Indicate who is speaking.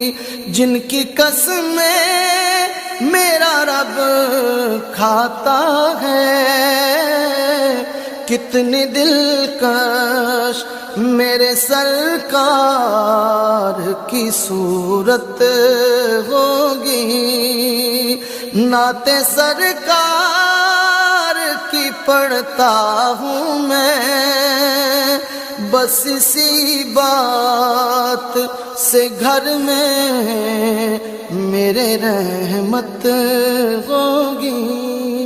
Speaker 1: जिनकी कसमें मेरा रब खाता है। कितनी दिलकश मेरे सरकार की सूरत होगी, नाते सरकार की पढ़ता हूँ मैं। बस इसी बात से घर में मेरे रहमत होगी।